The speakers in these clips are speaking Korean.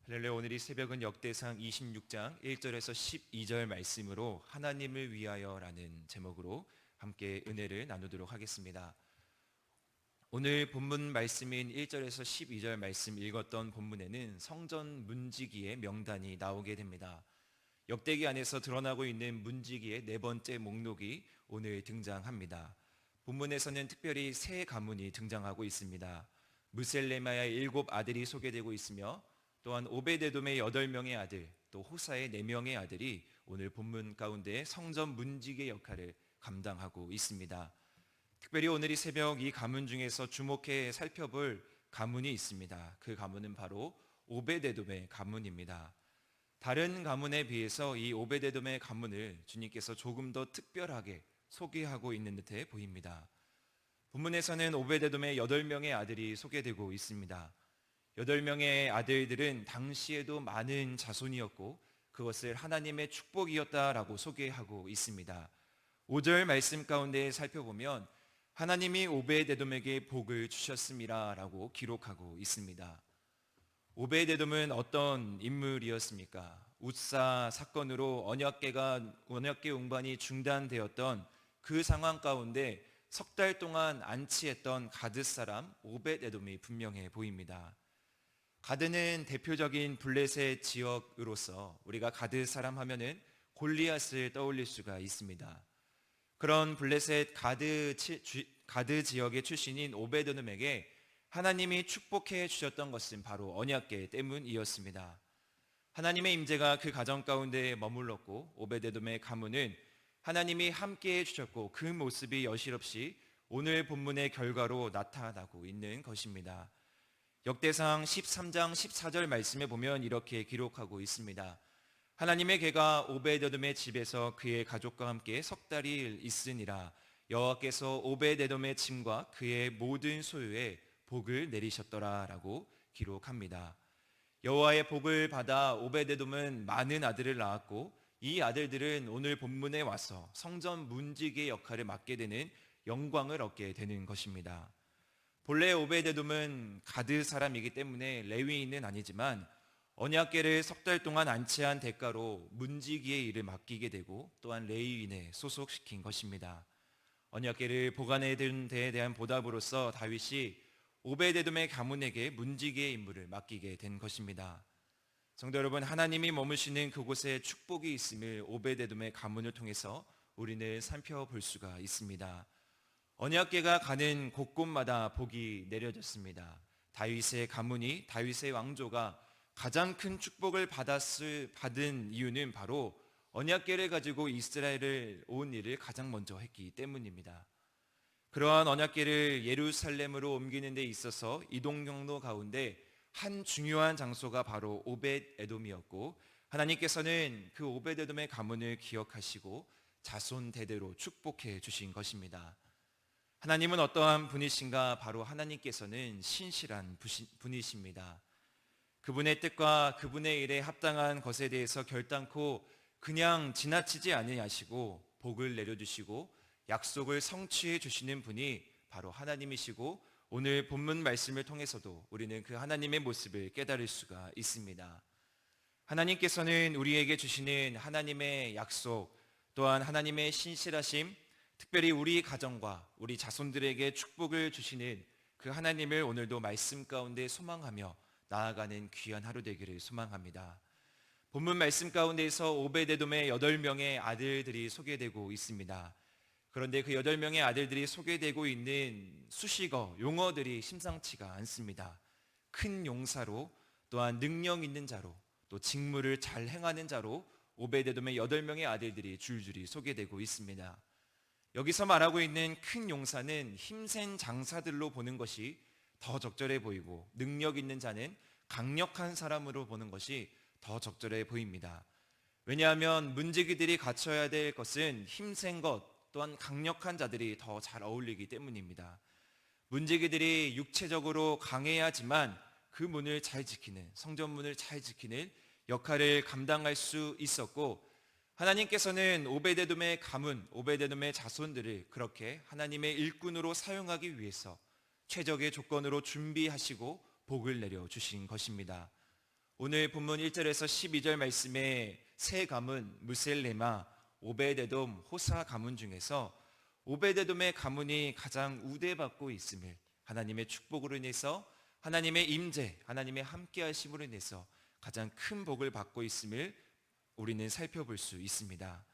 할렐루야. 오늘 이 새벽은 역대상 26장 1절에서 12절 말씀으로 하나님을 위하여라는 제목으로 함께 은혜를 나누도록 하겠습니다. 오늘 본문 말씀인 1절에서 12절 말씀 읽었던 본문에는 성전 문지기의 명단이 나오게 됩니다. 역대기 안에서 드러나고 있는 문지기의 네 번째 목록이 오늘 등장합니다. 본문에서는 특별히 세 가문이 등장하고 있습니다. 무셀레마의 7 아들이 소개되고 있으며 또한 오베데돔의 8명의 아들, 또 호사의 4명의 아들이 오늘 본문 가운데 성전 문지기의 역할을 감당하고 있습니다. 특별히 오늘 이 새벽 이 가문 중에서 주목해 살펴볼 가문이 있습니다. 그 가문은 바로 오베데돔의 가문입니다. 다른 가문에 비해서 이 오베데돔의 가문을 주님께서 조금 더 특별하게 소개하고 있는 듯해 보입니다. 본문에서는 오베데돔의 8명의 아들이 소개되고 있습니다. 8명의 아들들은 당시에도 많은 자손이었고 그것을 하나님의 축복이었다라고 소개하고 있습니다. 5절 말씀 가운데 살펴보면 하나님이 오베데돔에게 복을 주셨음이라라고 기록하고 있습니다. 오베데돔은 어떤 인물이었습니까? 웃사 사건으로 언약궤 운반이 중단되었던 그 상황 가운데 석 달 동안 안치했던 가드 사람 오베데돔이 분명해 보입니다. 가드는 대표적인 블레셋 지역으로서 우리가 가드 사람 하면은 골리앗을 떠올릴 수가 있습니다. 그런 블레셋 가드 지역의 출신인 오베데돔에게 하나님이 축복해 주셨던 것은 바로 언약궤 때문이었습니다. 하나님의 임재가 그 가정 가운데 머물렀고 오베데돔의 가문은 하나님이 함께해 주셨고 그 모습이 여실없이 오늘 본문의 결과로 나타나고 있는 것입니다. 역대상 13장 14절 말씀에 보면 이렇게 기록하고 있습니다. 하나님의 궤가 오베데돔의 집에서 그의 가족과 함께 석 달이 있으니라. 여호와께서 오베데돔의 짐과 그의 모든 소유에 복을 내리셨더라 라고 기록합니다. 여호와의 복을 받아 오베데돔은 많은 아들을 낳았고 이 아들들은 오늘 본문에 와서 성전 문지기의 역할을 맡게 되는 영광을 얻게 되는 것입니다. 본래 오베데돔은 가드 사람이기 때문에 레위인은 아니지만 언약궤를 석 달 동안 안치한 대가로 문지기의 일을 맡기게 되고 또한 레위인에 소속시킨 것입니다. 언약궤를 보관해 둔 데에 대한 보답으로서 다윗이 오베데돔의 가문에게 문지기의 임무를 맡기게 된 것입니다. 성도 여러분, 하나님이 머무시는 그곳에 축복이 있음을 오베데돔의 가문을 통해서 우리는 살펴볼 수가 있습니다. 언약궤가 가는 곳곳마다 복이 내려졌습니다. 다윗의 가문이, 다윗의 왕조가 가장 큰 축복을 받은 이유는 바로 언약궤를 가지고 이스라엘을 온 일을 가장 먼저 했기 때문입니다. 그러한 언약궤를 예루살렘으로 옮기는 데 있어서 이동 경로 가운데 한 중요한 장소가 바로 오벳에돔이었고 하나님께서는 그 오벳에돔의 가문을 기억하시고 자손 대대로 축복해 주신 것입니다. 하나님은 어떠한 분이신가? 바로 하나님께서는 신실한 분이십니다. 그분의 뜻과 그분의 일에 합당한 것에 대해서 결단코 그냥 지나치지 아니하시고 복을 내려주시고 약속을 성취해 주시는 분이 바로 하나님이시고 오늘 본문 말씀을 통해서도 우리는 그 하나님의 모습을 깨달을 수가 있습니다. 하나님께서는 우리에게 주시는 하나님의 약속 또한 하나님의 신실하심, 특별히 우리 가정과 우리 자손들에게 축복을 주시는 그 하나님을 오늘도 말씀 가운데 소망하며 나아가는 귀한 하루 되기를 소망합니다. 본문 말씀 가운데에서 오베데돔의 8명의 아들들이 소개되고 있습니다. 그런데 그 8명의 아들들이 소개되고 있는 수식어, 용어들이 심상치가 않습니다. 큰 용사로 또한 능력 있는 자로 또 직무를 잘 행하는 자로 오베데돔의 8명의 아들들이 줄줄이 소개되고 있습니다. 여기서 말하고 있는 큰 용사는 힘센 장사들로 보는 것이 더 적절해 보이고 능력 있는 자는 강력한 사람으로 보는 것이 더 적절해 보입니다. 왜냐하면 문지기들이 갖춰야 될 것은 힘센 것 또한 강력한 자들이 더 잘 어울리기 때문입니다. 문지기들이 육체적으로 강해야지만 그 문을 잘 지키는, 성전문을 잘 지키는 역할을 감당할 수 있었고 하나님께서는 오베데돔의 가문, 오베데돔의 자손들을 그렇게 하나님의 일꾼으로 사용하기 위해서 최적의 조건으로 준비하시고 복을 내려주신 것입니다. 오늘 본문 1절에서 12절 말씀에 세 가문 무셀레마, 오베데돔, 호사 가문 중에서 오베데돔의 가문이 가장 우대받고 있음을, 하나님의 축복으로 인해서 하나님의 임재, 하나님의 함께하심으로 인해서 가장 큰 복을 받고 있음을 우리는 살펴볼 수 있습니다.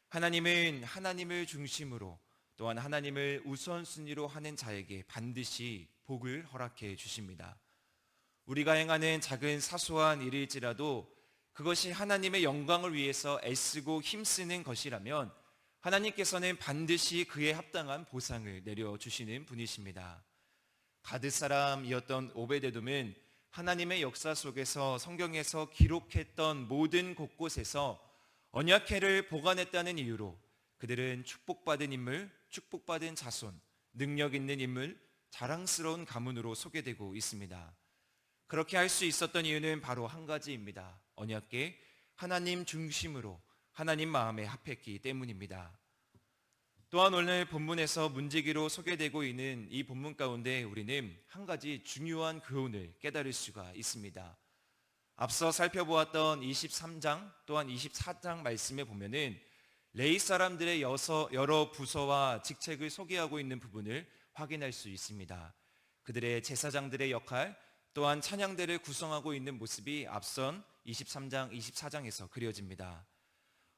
하나님은 하나님을 중심으로 또한 하나님을 우선순위로 하는 자에게 반드시 복을 허락해 주십니다. 우리가 행하는 작은 사소한 일일지라도 그것이 하나님의 영광을 위해서 애쓰고 힘쓰는 것이라면 하나님께서는 반드시 그에 합당한 보상을 내려주시는 분이십니다. 가드 사람이었던 오베데돔은 하나님의 역사 속에서 성경에서 기록했던 모든 곳곳에서 언약궤를 보관했다는 이유로 그들은 축복받은 인물, 축복받은 자손, 능력 있는 인물, 자랑스러운 가문으로 소개되고 있습니다. 그렇게 할 수 있었던 이유는 바로 한 가지입니다. 언약궤, 하나님 중심으로 하나님 마음에 합했기 때문입니다. 또한 오늘 본문에서 문지기로 소개되고 있는 이 본문 가운데 우리는 한 가지 중요한 교훈을 깨달을 수가 있습니다. 앞서 살펴보았던 23장 또한 24장 말씀에 보면은 레위 사람들의 여러 부서와 직책을 소개하고 있는 부분을 확인할 수 있습니다. 그들의 제사장들의 역할 또한 찬양대를 구성하고 있는 모습이 앞선 23장, 24장에서 그려집니다.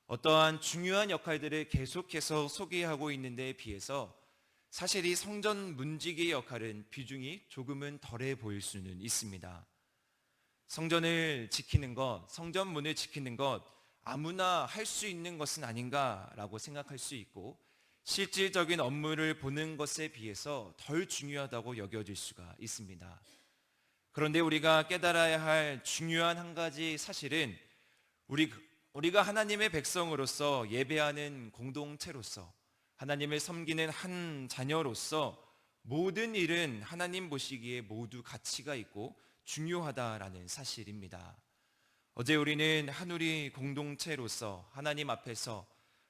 어떠한 중요한 역할들을 계속해서 소개하고 있는 데에 비해서 사실 이 성전 문지기의 역할은 비중이 조금은 덜해 보일 수는 있습니다. 성전을 지키는 것, 성전문을 지키는 것 아무나 할 수 있는 것은 아닌가라고 생각할 수 있고 실질적인 업무를 보는 것에 비해서 덜 중요하다고 여겨질 수가 있습니다. 그런데 우리가 깨달아야 할 중요한 한 가지 사실은 우리가 하나님의 백성으로서 예배하는 공동체로서 하나님을 섬기는 한 자녀로서 모든 일은 하나님 보시기에 모두 가치가 있고 중요하다라는 사실입니다. 어제 우리는 한우리 공동체로서 하나님 앞에서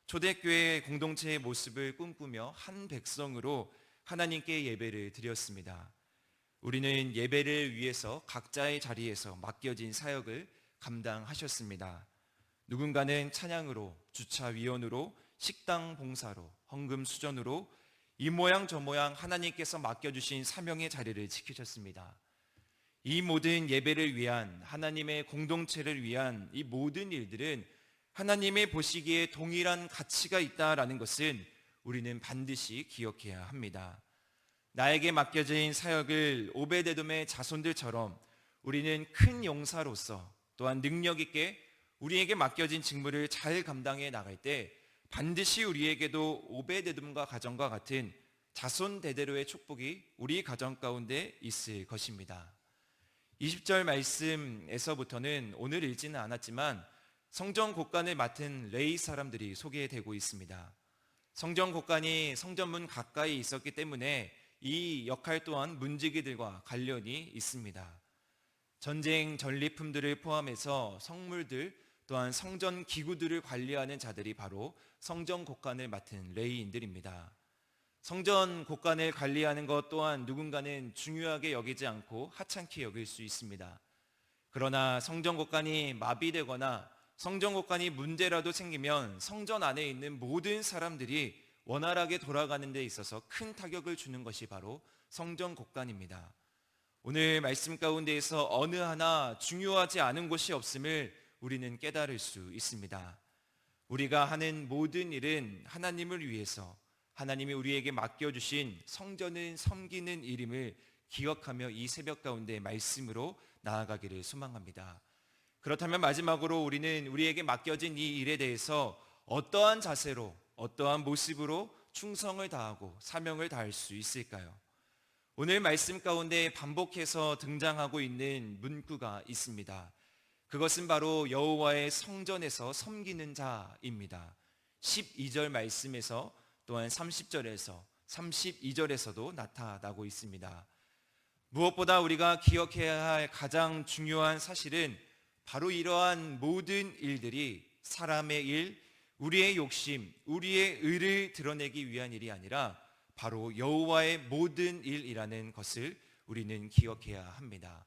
초대교회 공동체의 모습을 꿈꾸며 한 백성으로 하나님께 예배를 드렸습니다. 우리는 예배를 위해서 각자의 자리에서 맡겨진 사역을 감당하셨습니다. 누군가는 찬양으로, 주차위원으로, 식당 봉사로, 헌금 수전으로 이 모양 저 모양 하나님께서 맡겨주신 사명의 자리를 지키셨습니다. 이 모든 예배를 위한 하나님의 공동체를 위한 이 모든 일들은 하나님의 보시기에 동일한 가치가 있다라는 것은 우리는 반드시 기억해야 합니다. 나에게 맡겨진 사역을 오베데돔의 자손들처럼 우리는 큰 용사로서 또한 능력 있게 우리에게 맡겨진 직무를 잘 감당해 나갈 때 반드시 우리에게도 오베데돔과 가정과 같은 자손 대대로의 축복이 우리 가정 가운데 있을 것입니다. 20절 말씀에서부터는 오늘 읽지는 않았지만 성전 곡간을 맡은 레위 사람들이 소개되고 있습니다. 성전 곡간이 성전문 가까이 있었기 때문에 이 역할 또한 문지기들과 관련이 있습니다. 전쟁 전리품들을 포함해서 성물들 또한 성전 기구들을 관리하는 자들이 바로 성전 곡간을 맡은 레위인들입니다. 성전 곡간을 관리하는 것 또한 누군가는 중요하게 여기지 않고 하찮게 여길 수 있습니다. 그러나 성전 곡간이 마비되거나 성전 곡간이 문제라도 생기면 성전 안에 있는 모든 사람들이 원활하게 돌아가는 데 있어서 큰 타격을 주는 것이 바로 성전 곡간입니다. 오늘 말씀 가운데에서 어느 하나 중요하지 않은 곳이 없음을 우리는 깨달을 수 있습니다. 우리가 하는 모든 일은 하나님을 위해서 하나님이 우리에게 맡겨주신 성전을 섬기는 일임을 기억하며 이 새벽 가운데 말씀으로 나아가기를 소망합니다. 그렇다면 마지막으로 우리는 우리에게 맡겨진 이 일에 대해서 어떠한 자세로 어떠한 모습으로 충성을 다하고 사명을 다할 수 있을까요? 오늘 말씀 가운데 반복해서 등장하고 있는 문구가 있습니다. 그것은 바로 여호와의 성전에서 섬기는 자입니다. 12절 말씀에서 또한 30절에서 32절에서도 나타나고 있습니다. 무엇보다 우리가 기억해야 할 가장 중요한 사실은 바로 이러한 모든 일들이 사람의 일, 우리의 욕심, 우리의 의를 드러내기 위한 일이 아니라 바로 여호와의 모든 일이라는 것을 우리는 기억해야 합니다.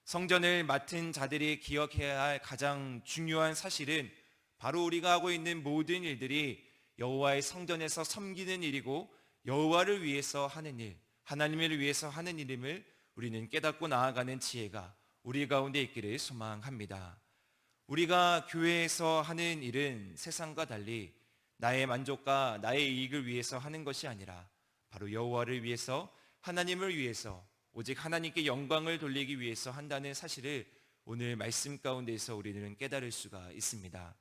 성전을 맡은 자들이 기억해야 할 가장 중요한 사실은 바로 우리가 하고 있는 모든 일들이 여호와의 성전에서 섬기는 일이고 여호와를 위해서 하는 일, 하나님을 위해서 하는 일임을 우리는 깨닫고 나아가는 지혜가 우리 가운데 있기를 소망합니다. 우리가 교회에서 하는 일은 세상과 달리 나의 만족과 나의 이익을 위해서 하는 것이 아니라 바로 여호와를 위해서, 하나님을 위해서, 오직 하나님께 영광을 돌리기 위해서 한다는 사실을 오늘 말씀 가운데서 우리는 깨달을 수가 있습니다.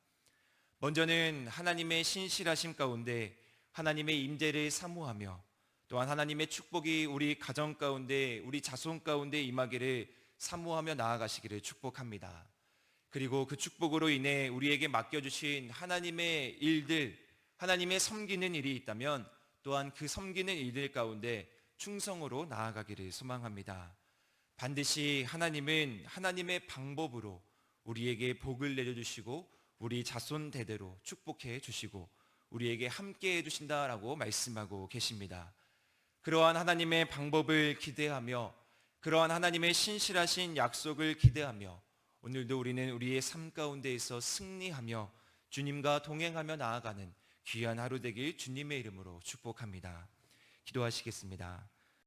먼저는 하나님의 신실하심 가운데 하나님의 임재를 사모하며 또한 하나님의 축복이 우리 가정 가운데, 우리 자손 가운데 임하기를 사모하며 나아가시기를 축복합니다. 그리고 그 축복으로 인해 우리에게 맡겨주신 하나님의 일들, 하나님의 섬기는 일이 있다면 또한 그 섬기는 일들 가운데 충성으로 나아가기를 소망합니다. 반드시 하나님은 하나님의 방법으로 우리에게 복을 내려주시고 우리 자손 대대로 축복해 주시고 우리에게 함께 해주신다라고 말씀하고 계십니다. 그러한 하나님의 방법을 기대하며 그러한 하나님의 신실하신 약속을 기대하며 오늘도 우리는 우리의 삶 가운데에서 승리하며 주님과 동행하며 나아가는 귀한 하루 되길 주님의 이름으로 축복합니다. 기도하시겠습니다.